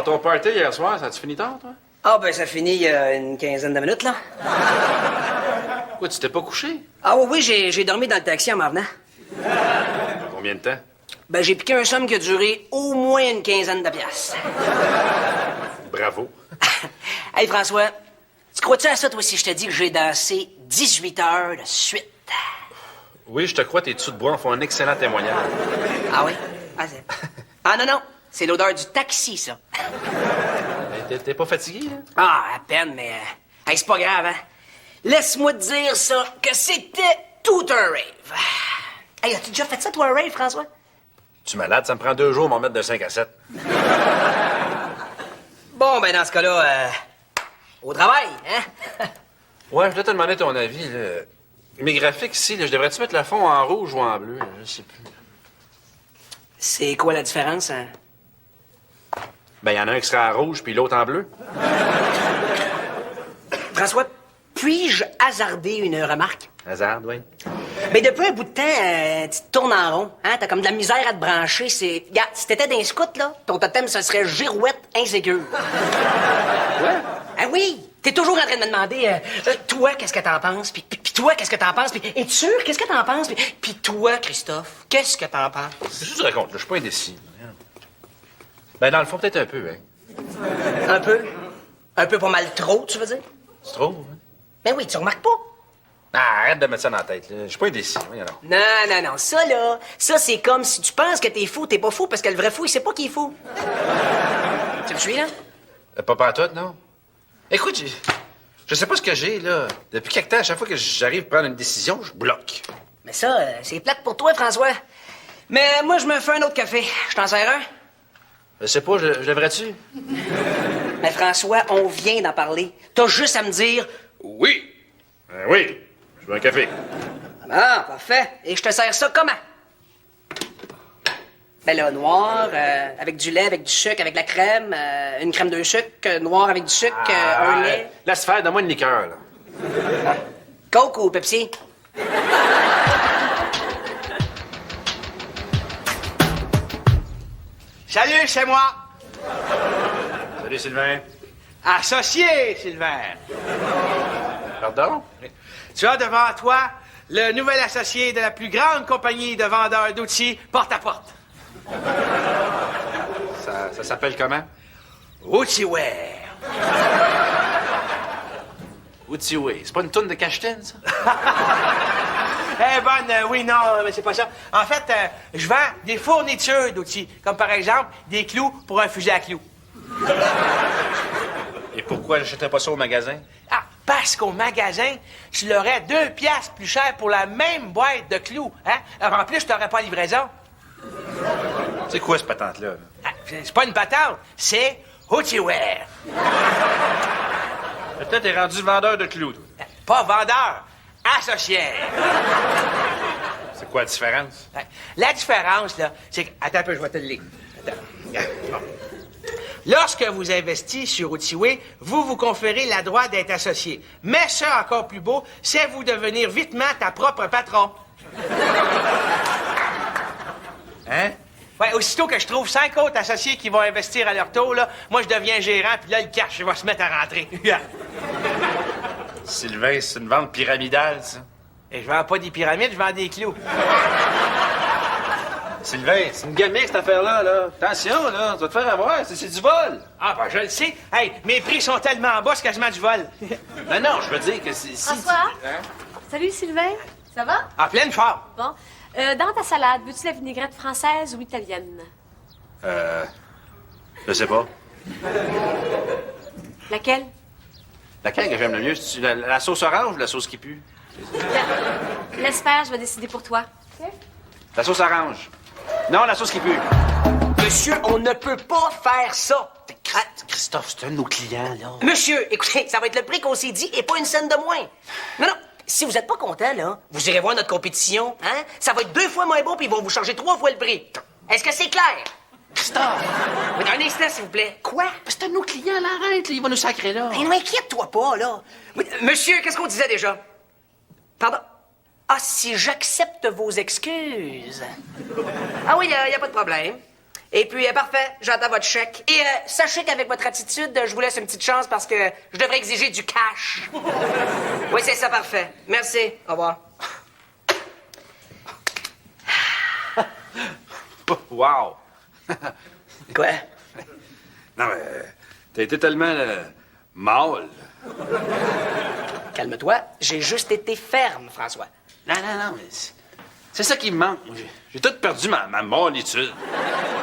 ton party hier soir, ça a-tu fini tard, toi? Ah, ben, ça finit il y a une quinzaine de minutes, là. Quoi, tu t'es pas couché? Ah, oui, j'ai dormi dans le taxi en m'en venant. Combien de temps? Ben, j'ai piqué un somme qui a duré au moins une quinzaine de piastres. Bravo. Hey, François, tu crois-tu à ça, toi, si je te dis que j'ai dansé 18 heures de suite? Oui, je te crois, tes dessous de bois en font un excellent témoignage. Ah oui? Ah, non, c'est l'odeur du taxi, ça. T'es pas fatigué, là? Ah, à peine, mais... hey, c'est pas grave, hein? Laisse-moi te dire, ça, que c'était tout un rave. Hey, as-tu déjà fait ça, toi, un rave, François? Tu es malade? Ça me prend 2 jours de m'en mettre de 5 à 7. Bon, ben, dans ce cas-là, au travail, hein? Ouais, je voulais te demander ton avis, là. Mes graphiques ici, là, je devrais-tu mettre le fond en rouge ou en bleu? Je sais plus. C'est quoi la différence, hein? Ben, il y en a un qui sera en rouge, puis l'autre en bleu. François, puis-je hasarder une remarque? Hasard, oui. Ben, depuis un bout de temps, tu te tournes en rond, hein? T'as comme de la misère à te brancher, c'est... Regarde, si t'étais d'un scout, là, ton totem, ce serait girouette insécure. Ouais? Ah oui! T'es toujours en train de me demander, toi, qu'est-ce que t'en penses? Puis toi, qu'est-ce que t'en penses? Puis es-tu sûr? Qu'est-ce que t'en penses? Puis toi, Christophe, qu'est-ce que t'en penses? Qu'est-ce que tu racontes, là? Je suis pas indécis. Ben, dans le fond, peut-être un peu, hein. Un peu? Un peu pas mal trop, tu veux dire? Tu trouves, hein? Ben oui, tu remarques pas? Ah, arrête de mettre ça dans la tête, là. Je suis pas indécis, voyons donc. Non, ça, là, ça, c'est comme si tu penses que t'es fou, t'es pas fou, parce que le vrai fou, il sait pas qu'il est fou. Tu me suis, là? Pas pantoute, non? Écoute, je sais pas ce que j'ai, là. Depuis quelque temps, à chaque fois que j'arrive à prendre une décision, je bloque. Mais ça, c'est plate pour toi, François. Mais moi, je me fais un autre café. Je t'en sers un? Je sais pas, je devrais-tu? Mais François, on vient d'en parler. T'as juste à me dire... Oui. Oui. Je veux un café. Ah, parfait. Et je te sers ça comment? Ben là, noir, avec du lait, avec du sucre, avec de la crème, une crème de sucre, noir avec du sucre, un lait. Laisse faire, donne-moi une liqueur, là. Coke ou Pepsi? Salut, c'est moi. Salut, Sylvain. Associé, Sylvain. Pardon? Tu as devant toi le nouvel associé de la plus grande compagnie de vendeurs d'outils porte-à-porte. Ça s'appelle comment? Outilware. Outilware. C'est pas une toune de cache-tine, ça? Eh bonne, oui, non, mais c'est pas ça. En fait, je vends des fournitures d'outils, comme par exemple des clous pour un fusil à clous. Et pourquoi j'achèterais pas ça au magasin? Ah, parce qu'au magasin, tu l'aurais 2 piastres plus cher pour la même boîte de clous, hein? Alors, en plus, tu n'aurais pas de livraison. C'est quoi, cette patente-là? Ah, c'est pas une patente, c'est Outilware. Peut-être t'es rendu vendeur de clous, toi. Pas vendeur, associé. C'est quoi la différence? La différence, là, c'est que... Attends un peu, je vais te le lire. Attends. Bon. Lorsque vous investissez sur Outilware, vous vous conférez la droit d'être associé. Mais ça, encore plus beau, c'est vous devenir vitement ta propre patron. Hein? Ouais, aussitôt que je trouve 5 autres associés qui vont investir à leur tour, là, moi, je deviens gérant, puis là, le cash, il va se mettre à rentrer. Sylvain, c'est une vente pyramidale, ça. Et je vends pas des pyramides, je vends des clous. Sylvain, c'est une gamique, cette affaire-là, là. Attention, là, tu vas te faire avoir, c'est du vol. Ah, ben, je le sais. Hey, mes prix sont tellement bas, c'est quasiment du vol. Non, je veux dire que c'est... François? Salut, Sylvain. Ça va? En pleine forme. Bon. Dans ta salade, veux-tu la vinaigrette française ou italienne? Je sais pas. Laquelle? Laquelle que j'aime le mieux? C'est la sauce orange ou la sauce qui pue? Laisse faire, je vais décider pour toi. La sauce orange. Non, la sauce qui pue. Monsieur, on ne peut pas faire ça. Christophe, c'est un de nos clients, là. Monsieur, écoutez, ça va être le prix qu'on s'est dit et pas une scène de moins. Non, si vous êtes pas content, là, vous irez voir notre compétition, hein? Ça va être 2 fois moins bon puis ils vont vous charger 3 fois le prix. Est-ce que c'est clair? Christophe! Mais un instant, s'il vous plaît. Quoi? C'est un de nos clients, là, arrête, là, il va nous sacrer, là. Mais non, inquiète-toi pas, là. Oui, monsieur, qu'est-ce qu'on disait déjà? Pardon? Ah, si j'accepte vos excuses. Ah oui, y a pas de problème. Et puis, parfait, j'attends votre chèque. Et sachez qu'avec votre attitude, je vous laisse une petite chance parce que je devrais exiger du cash. Oui, c'est ça, parfait. Merci. Au revoir. Wow! Quoi? Non, mais t'as été tellement mâle. Calme-toi, j'ai juste été ferme, François. Non, mais c'est ça qui me manque. J'ai tout perdu ma mollitude.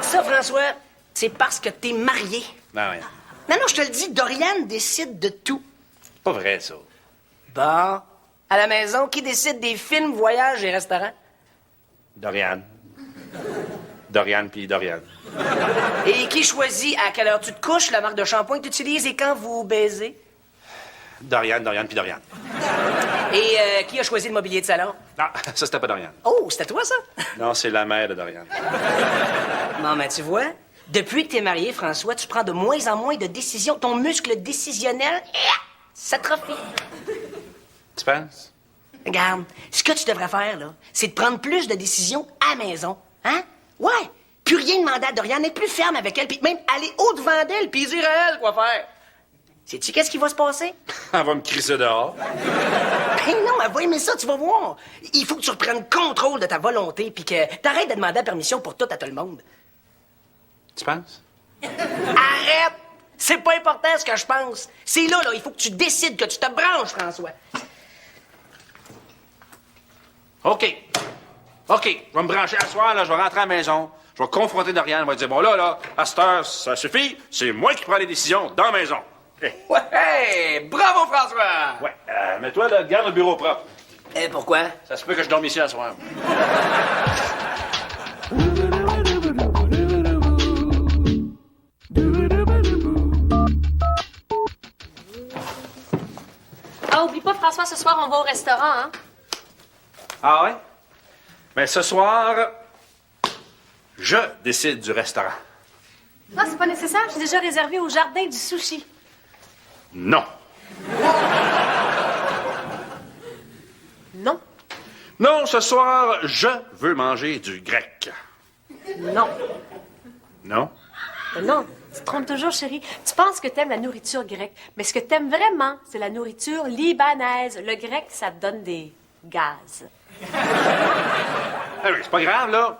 Ça, François, c'est parce que t'es marié. Non, ouais. Non, je te le dis, Dorian décide de tout. C'est pas vrai, ça. Bon. À la maison, qui décide des films, voyages et restaurants? Dorian. Dorian puis Dorian. Et qui choisit à quelle heure tu te couches, la marque de shampoing que tu utilises et quand vous baisez? Dorian puis Dorian. Et qui a choisi le mobilier de salon? Non, ça, c'était pas Dorian. Oh, c'était toi, ça? Non, c'est la mère de Dorian. Non, mais tu vois, depuis que t'es marié, François, tu prends de moins en moins de décisions. Ton muscle décisionnel s'atrophie. Tu penses? Regarde, ce que tu devrais faire, là, c'est de prendre plus de décisions à la maison. Hein? Ouais! Plus rien demander à Dorian, être plus ferme avec elle, puis même aller au-devant d'elle, puis dire à elle quoi faire. Sais-tu qu'est-ce qui va se passer? Elle va me crisser dehors. Ben non, elle va aimer ça, tu vas voir. Il faut que tu reprennes contrôle de ta volonté, puis que t'arrêtes de demander la permission pour tout à tout le monde. Tu penses? Arrête! C'est pas important ce que je pense. C'est là, il faut que tu décides, que tu te branches, François. OK, je vais me brancher à soir, là, je vais rentrer à la maison, je vais confronter Dorian, je vais dire, bon, là, à cette heure, ça suffit, c'est moi qui prends les décisions dans la maison. Ouais! Bravo, François! Ouais, mais toi, là, garde le bureau propre. Et pourquoi? Ça se peut que je dorme ici à soir. Ah, oublie pas, François, ce soir, on va au restaurant, hein? Ah ouais? Mais ce soir, je décide du restaurant. Non, c'est pas nécessaire. J'ai déjà réservé au jardin du sushi. Non. Non. Non, ce soir, je veux manger du grec. Non. Non? Non. Tu te trompes toujours, chérie. Tu penses que t'aimes la nourriture grecque, mais ce que t'aimes vraiment, c'est la nourriture libanaise. Le grec, ça te donne des gaz. Ah oui, c'est pas grave, là.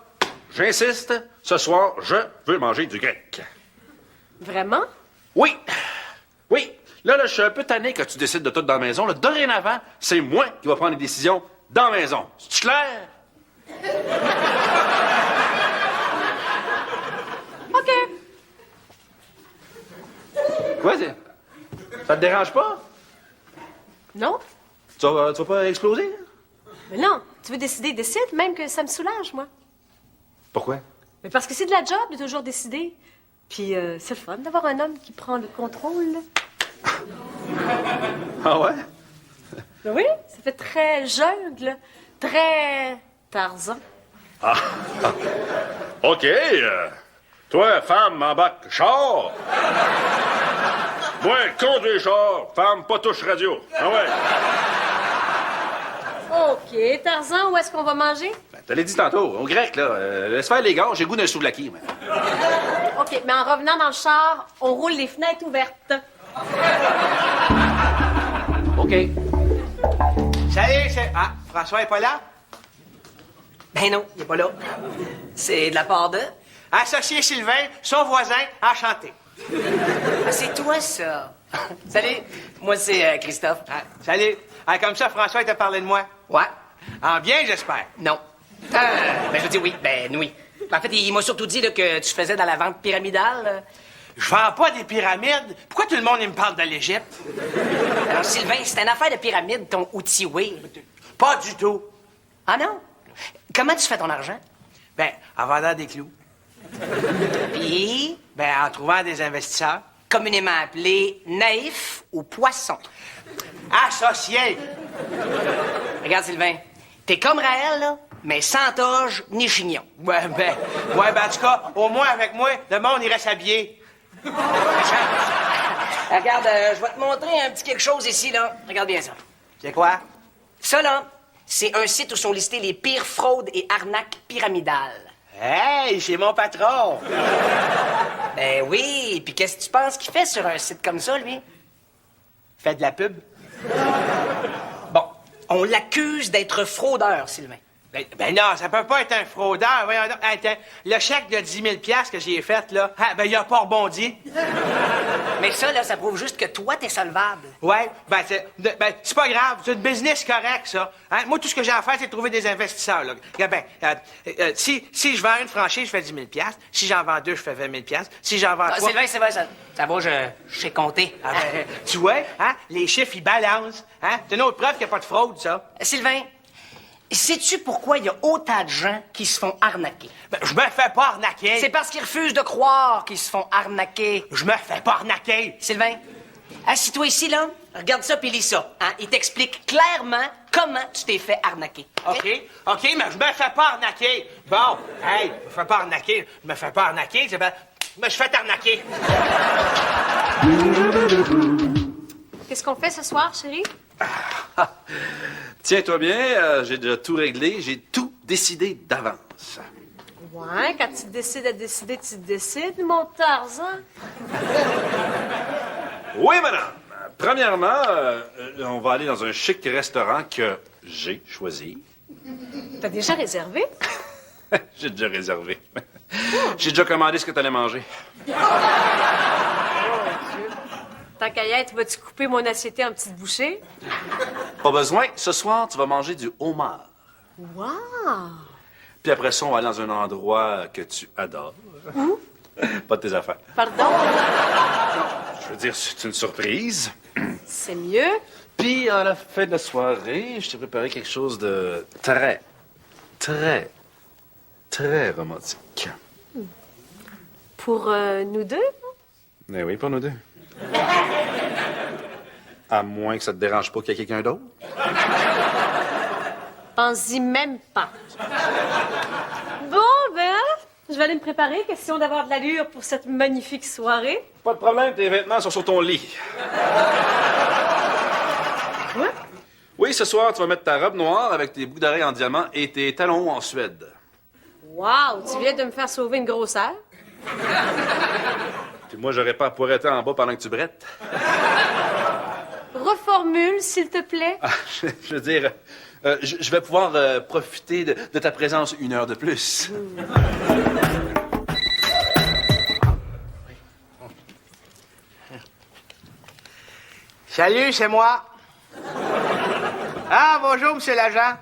J'insiste, ce soir, je veux manger du grec. Vraiment? Oui. Là, je suis un peu tanné que tu décides de tout dans la maison. Là, dorénavant, c'est moi qui va prendre les décisions dans la maison. C'est clair? OK. Quoi? Ça te dérange pas? Non? Tu vas pas exploser? Mais non. Tu veux décider, décide, même que ça me soulage, moi. Pourquoi? Mais parce que c'est de la job de toujours décider. Puis c'est le fun d'avoir un homme qui prend le contrôle, là. Ah ouais? Ben oui, ça fait très jungle, très Tarzan. OK. Toi, femme, embarque char. Moi, conduis char. Femme, pas touche radio. Ah ouais? OK, Tarzan, où est-ce qu'on va manger? Ben, te l'ai dit tantôt, au grec, là. Laisse faire les gars, j'ai le goût d'un souvlaki. OK, mais en revenant dans le char, on roule les fenêtres ouvertes. OK. Salut, c'est... Ah, François est pas là? Ben non, il est pas là. C'est de la part de... Associé Sylvain, son voisin, enchanté. Ah, c'est toi, ça. Salut, moi, c'est Christophe. Ah, salut. Ah, comme ça, François, il t'a parlé de moi. Ouais. En bien, j'espère. Non. Ben, je dis oui. Ben, oui. En fait, il m'a surtout dit là, que tu faisais dans la vente pyramidale. Là. Je vends pas des pyramides. Pourquoi tout le monde il me parle de l'Égypte? Alors, Sylvain, c'est une affaire de pyramide, ton Outioué. Pas du tout. Ah non? Comment tu fais ton argent? Ben, en vendant des clous. Puis, Ben, en trouvant des investisseurs. communément appelé naïf ou poisson. Associé. Regarde, Sylvain, t'es comme Raël, là, mais sans toge ni chignon. Ouais, ben, en tout cas, au moins avec moi, le monde irait s'habiller. Regarde, je vais te montrer un petit quelque chose ici, là. Regarde bien ça. C'est quoi? Ça, là, c'est un site où sont listées les pires fraudes et arnaques pyramidales. Hey, c'est mon patron! Ben oui, puis qu'est-ce que tu penses qu'il fait sur un site comme ça, lui? Fait de la pub? Bon, on l'accuse d'être fraudeur, Sylvain. Ben non, ça peut pas être un fraudeur. Voyons donc. Attends, le chèque de 10 000 que j'ai fait, là, ben il a pas rebondi. Mais ça, là, ça prouve juste que toi, t'es solvable. Ouais, ben c'est pas grave. C'est une business correct, ça. Hein? Moi, tout ce que j'ai à faire, c'est de trouver des investisseurs, là. Regarde, si je vends une franchise, je fais 10 000 Si j'en vends deux, je fais 20 000 Si j'en vends trois... Sylvain, ça va, je sais compter. Ah, ben, tu vois, hein? Les chiffres, ils balancent. Hein? C'est une autre preuve qu'il n'y a pas de fraude, ça. Sylvain, sais-tu pourquoi il y a autant de gens qui se font arnaquer? Ben, je me fais pas arnaquer. C'est parce qu'ils refusent de croire qu'ils se font arnaquer. Je me fais pas arnaquer. Sylvain, assis-toi ici, là. Regarde ça puis lis ça. Hein? Il t'explique clairement comment tu t'es fait arnaquer. OK, mais je me fais pas arnaquer. Bon, hey, je me fais pas arnaquer. Je me fais pas arnaquer, c'est ben... Mais je fais t'arnaquer. Qu'est-ce qu'on fait ce soir, chérie? Tiens-toi bien, j'ai déjà tout réglé, j'ai tout décidé d'avance. Ouais, quand tu décides à décider, tu décides, mon Tarzan. Oui, madame. Premièrement, on va aller dans un chic restaurant que j'ai choisi. T'as déjà réservé? J'ai déjà réservé. J'ai déjà commandé ce que t'allais manger. Tant qu'à y être, vas-tu couper mon assiette en petites bouchées? Pas besoin. Ce soir, tu vas manger du homard. Wow! Puis après ça, on va aller dans un endroit que tu adores. Où? Pas de tes affaires. Pardon? Je veux dire, c'est une surprise. C'est mieux. Puis, à la fin de la soirée, je t'ai préparé quelque chose de très, très, très romantique. Pour nous deux? Eh oui, pour nous deux. À moins que ça te dérange pas qu'il y ait quelqu'un d'autre. Pense-y même pas. Bon, ben, je vais aller me préparer. Question d'avoir de l'allure pour cette magnifique soirée. Pas de problème, tes vêtements sont sur ton lit. Quoi? Oui, ce soir, tu vas mettre ta robe noire avec tes boucles d'oreilles en diamant et tes talons en Suède. Wow, tu viens de me faire sauver une grosseur? Puis moi, j'aurais pas à poireter en bas pendant que tu brettes. Reformule, s'il te plaît. Ah, je veux dire, je vais pouvoir profiter de ta présence une heure de plus. Salut, c'est moi. Ah, bonjour, monsieur l'agent.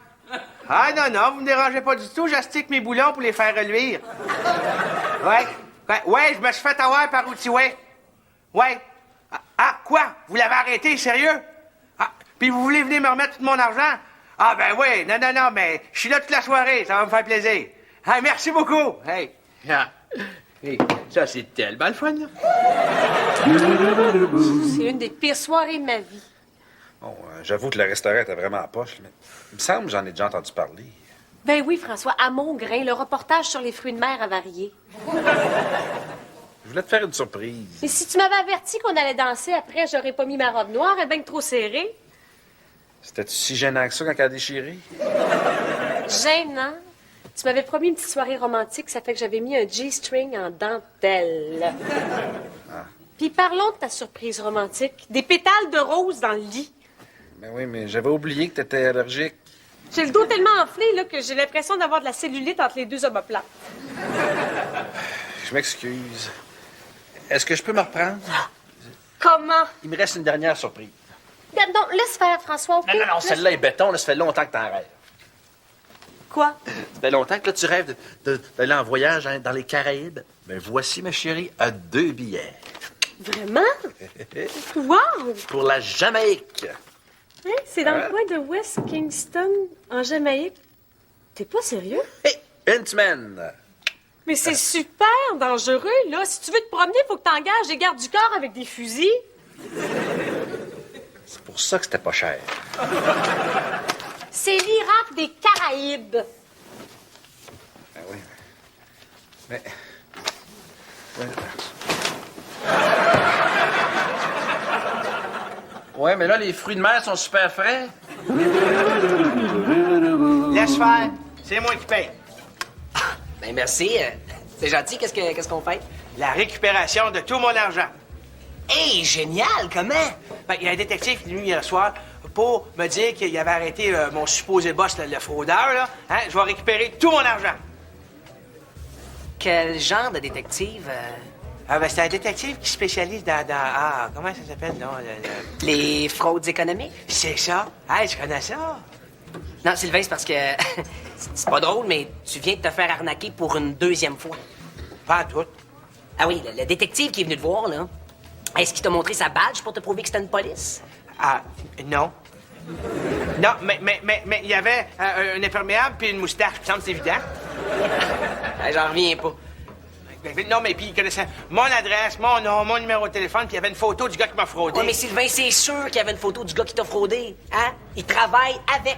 Ah, non, vous me dérangez pas du tout. J'astique mes boulons pour les faire reluire. Ouais, je me suis fait avoir par Outaouais. Ouais. Ah, quoi? Vous l'avez arrêté, sérieux? Ah, puis vous voulez venir me remettre tout mon argent? Ah, ben oui, non, mais je suis là toute la soirée, ça va me faire plaisir. Ah, merci beaucoup. Hey. Ah. Hey, ça, c'est tellement le fun, là. C'est une des pires soirées de ma vie. Bon, j'avoue que le restaurant était vraiment à poche, mais il me semble que j'en ai déjà entendu parler. Ben oui, François, à Montgrain, le reportage sur les fruits de mer a varié. Je voulais te faire une surprise. Mais si tu m'avais averti qu'on allait danser après, j'aurais pas mis ma robe noire, elle est bien trop serrée. C'était si gênant que ça quand elle a déchiré? Gênant. Tu m'avais promis une petite soirée romantique, ça fait que j'avais mis un G-string en dentelle. Puis parlons de ta surprise romantique. Des pétales de rose dans le lit. Ben oui, mais j'avais oublié que t'étais allergique. J'ai le dos tellement enflé là, que j'ai l'impression d'avoir de la cellulite entre les deux omoplates. Je m'excuse. Est-ce que je peux me reprendre? Comment? Il me reste une dernière surprise. Regarde donc, laisse faire, François. OK? Non, celle-là est béton. Là, ça fait longtemps que t'en rêves. Quoi? Ça fait longtemps que là, tu rêves d'aller en voyage dans les Caraïbes. Ben voici, ma chérie, à 2 billets. Vraiment? Wow! Pour la Jamaïque. Hein? C'est dans le coin de West Kingston, en Jamaïque. T'es pas sérieux? Hey, une semaine. Mais c'est super dangereux, là. Si tu veux te promener, faut que t'engages des gardes du corps avec des fusils. C'est pour ça que c'était pas cher. C'est l'Irak des Caraïbes. Ben oui. Mais... Ouais, mais là, les fruits de mer sont super frais. Laisse faire. C'est moi qui paye. Ben merci. C'est gentil. Qu'est-ce qu'on fait? La récupération de tout mon argent. Hey, génial! Comment? Ben, il y a un détective qui est venu hier soir pour me dire qu'il avait arrêté mon supposé boss, le fraudeur, là. Hein? Je vais récupérer tout mon argent. Quel genre de détective? Ah, ben, c'est un détective qui spécialise dans comment ça s'appelle, non? Les fraudes économiques? C'est ça. Hey, je connais ça. Non, Sylvain, c'est parce que... c'est pas drôle, mais tu viens de te faire arnaquer pour une deuxième fois. Pas à tout. Ah oui, le détective qui est venu te voir, là, est-ce qu'il t'a montré sa badge pour te prouver que c'était une police? Ah, non. Non, mais il y avait un imperméable puis une moustache. Il me semble que c'est évident. J'en reviens pas. Non, mais puis il connaissait mon adresse, mon nom, mon numéro de téléphone, puis il y avait une photo du gars qui m'a fraudé. Ouais, mais Sylvain, c'est sûr qu'il y avait une photo du gars qui t'a fraudé. Hein? Il travaille avec.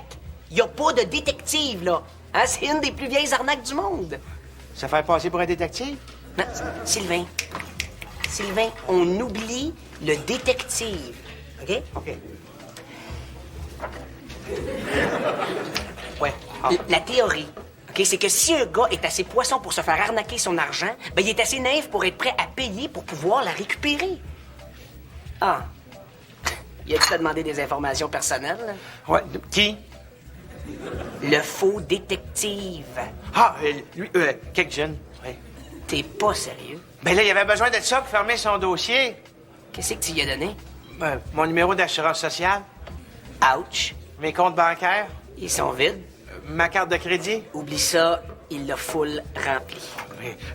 Il y a pas de détective, là. Hein? C'est une des plus vieilles arnaques du monde. Ça fait passer pour un détective? Non, Sylvain, on oublie le détective. OK? OK. Ouais. Ah. La théorie, OK, c'est que si un gars est assez poisson pour se faire arnaquer son argent, ben il est assez naïf pour être prêt à payer pour pouvoir la récupérer. Ah. Il a dû te demander des informations personnelles. Là? Ouais. Qui? Le faux détective. Ah, lui, quelques jeunes. Ouais. T'es pas sérieux? Ben là, il avait besoin de ça pour fermer son dossier. Qu'est-ce que tu lui as donné? Mon numéro d'assurance sociale, Ouch. mes comptes bancaires, Ils sont vides. ma carte de crédit. Oublie ça, il l'a full rempli.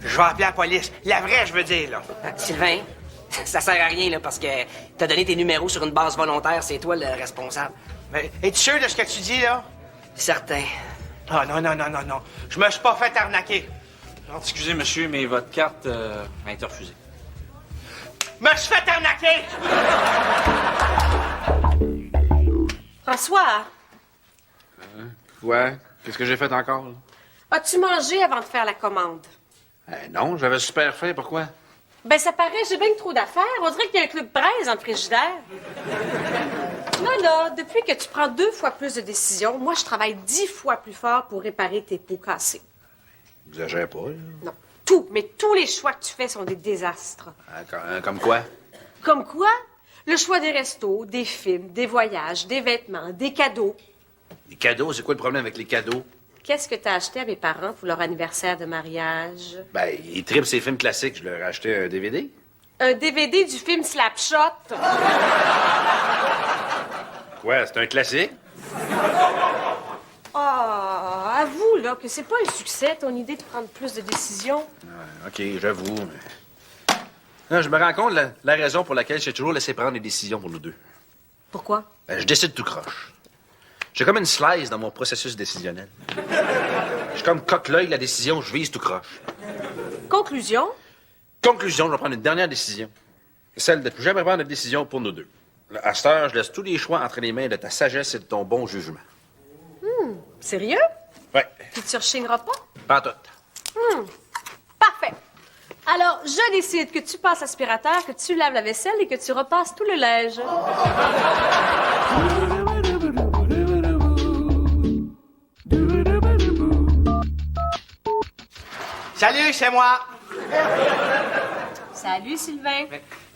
Je vais appeler la police. La vraie, je veux dire, là. Sylvain, ça sert à rien, là, parce que t'as donné tes numéros sur une base volontaire, c'est toi le responsable. Mais es-tu sûr de ce que tu dis, là? Certain. Ah, non. Je me suis pas fait arnaquer. Excusez, monsieur, mais votre carte a été refusée. Me suis fait arnaquer! François, Ouais? Qu'est-ce que j'ai fait encore, là? as-tu mangé avant de faire la commande? Non, j'avais super faim. Pourquoi? Ben, ça paraît, j'ai bien trop d'affaires. On dirait qu'il y a un club braise dans le frigidaire. Là, depuis que tu prends 2 fois plus de décisions, moi, je travaille 10 fois plus fort pour réparer tes pots cassés. Exagère pas, là. Non, tout, mais tous les choix que tu fais sont des désastres. Comme quoi? Comme quoi? Le choix des restos, des films, des voyages, des vêtements, des cadeaux. Les cadeaux, c'est quoi le problème avec les cadeaux? Qu'est-ce que t'as acheté à mes parents pour leur anniversaire de mariage? Ben, ils trippent ces films classiques. Je leur ai acheté un DVD. Un DVD du film Slapshot. Ouais, c'est un classique. Ah, avoue, là, que c'est pas un succès, ton idée de prendre plus de décisions. OK, j'avoue, mais... Non, je me rends compte la raison pour laquelle j'ai toujours laissé prendre des décisions pour nous deux. Pourquoi? Ben, je décide tout croche. J'ai comme une slice dans mon processus décisionnel. Je suis comme coque-l'œil, la décision, je vise tout croche. Conclusion? Conclusion, je vais prendre une dernière décision. Celle de ne plus jamais prendre de décision pour nous deux. Là, à cette heure, je laisse tous les choix entre les mains de ta sagesse et de ton bon jugement. Sérieux? Ouais, Puis tu rechigneras pas? pas tout. Parfait. Alors, je décide que tu passes l'aspirateur, que tu laves la vaisselle et que tu repasses tout le linge. Salut, c'est moi. Salut, Sylvain.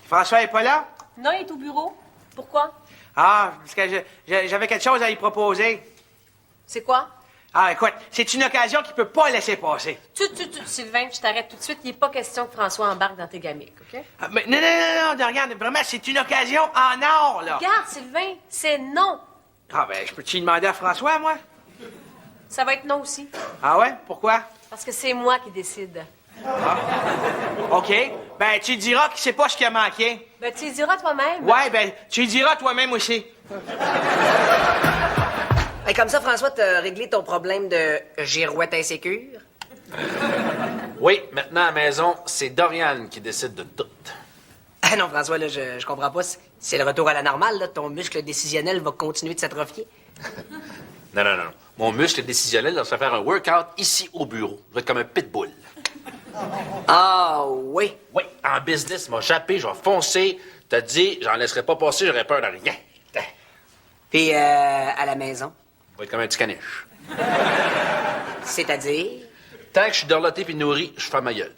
François est pas là? Non, il est au bureau. Pourquoi? Ah, parce que j'avais quelque chose à lui proposer. C'est quoi? Ah, écoute, c'est une occasion qu'il peut pas laisser passer. Sylvain, je t'arrête tout de suite. Il n'est pas question que François embarque dans tes gamiques, OK? Ah, mais non, regarde, vraiment, c'est une occasion en or, là. Regarde, Sylvain, c'est non. Ah, ben, je peux-tu demander à François, moi? Ça va être non aussi. Ah ouais? Pourquoi? Parce que c'est moi qui décide. OK. Ben, tu lui diras qu'il sait pas ce qui a manqué. Ben, tu le diras toi-même. Ouais, ben, tu lui diras toi-même aussi. Et comme ça, François, t'as réglé ton problème de girouette insécure? Oui, maintenant à la maison, c'est Dorian qui décide de tout. Ah non, François, là, je comprends pas. C'est le retour à la normale, là. Ton muscle décisionnel va continuer de s'atrophier. Non. Mon muscle décisionnel, il va se faire un workout ici au bureau. Je vais être comme un pitbull. Ah oui. Oui, en business, m'a jappé, je vais foncer. T'as dit, j'en laisserai pas passer, j'aurais peur de rien. Puis à la maison, Je vais être comme un petit caniche. c'est-à-dire... Tant que je suis dorloté puis nourri, je fais ma gueule.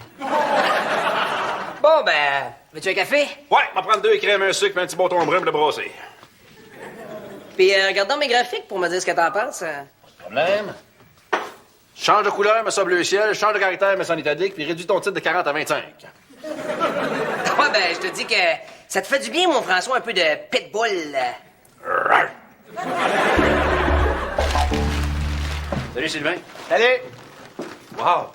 Bon, ben, veux-tu un café? Ouais, on va prendre 2 crèmes, un sucre, puis un petit bâton brun pour le brasser. Puis regarde donc mes graphiques pour me dire ce que t'en penses. Problème. Change de couleur, mets ça bleu ciel. Change de caractère, mets ça en italique, puis réduis ton titre de 40 à 25. Ouais, ben, je te dis que ça te fait du bien, mon François, un peu de pitbull. Rar. Salut, Sylvain. Salut! Wow.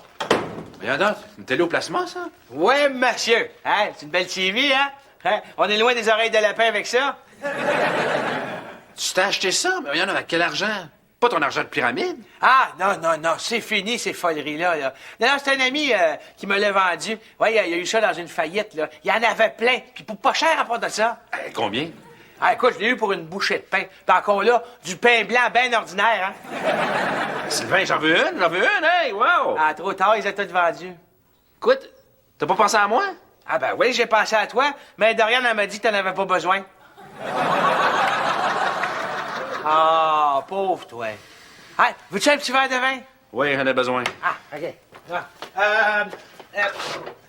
Voyons donc, une télé au placement, ça? Ouais, monsieur. Hein? C'est une belle TV, hein? Hein? On est loin des oreilles de lapin avec ça. Tu t'es acheté ça? Mais voyons, avec quel argent? Pas ton argent de pyramide? Ah, non, c'est fini, ces foleries-là. Là. Non, c'est un ami qui me l'a vendu. Ouais, il a eu ça dans une faillite, là. Il y en avait plein, puis pour pas cher à part de ça. Combien? Ah, écoute, je l'ai eu pour une bouchée de pain. Puis encore là, du pain blanc bien ordinaire, hein? Sylvain, j'en veux une, hey, wow! Ah, trop tard, ils ont tous vendus. Écoute, t'as pas pensé à moi? Ah ben oui, j'ai pensé à toi, mais Dorian, elle m'a dit que t'en avais pas besoin. Ah, pauvre toi. Ah, veux-tu un petit verre de vin? Oui, j'en ai besoin. Ah, OK.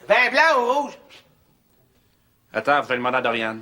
Vin blanc ou rouge? Attends, faut le demander à Doriane.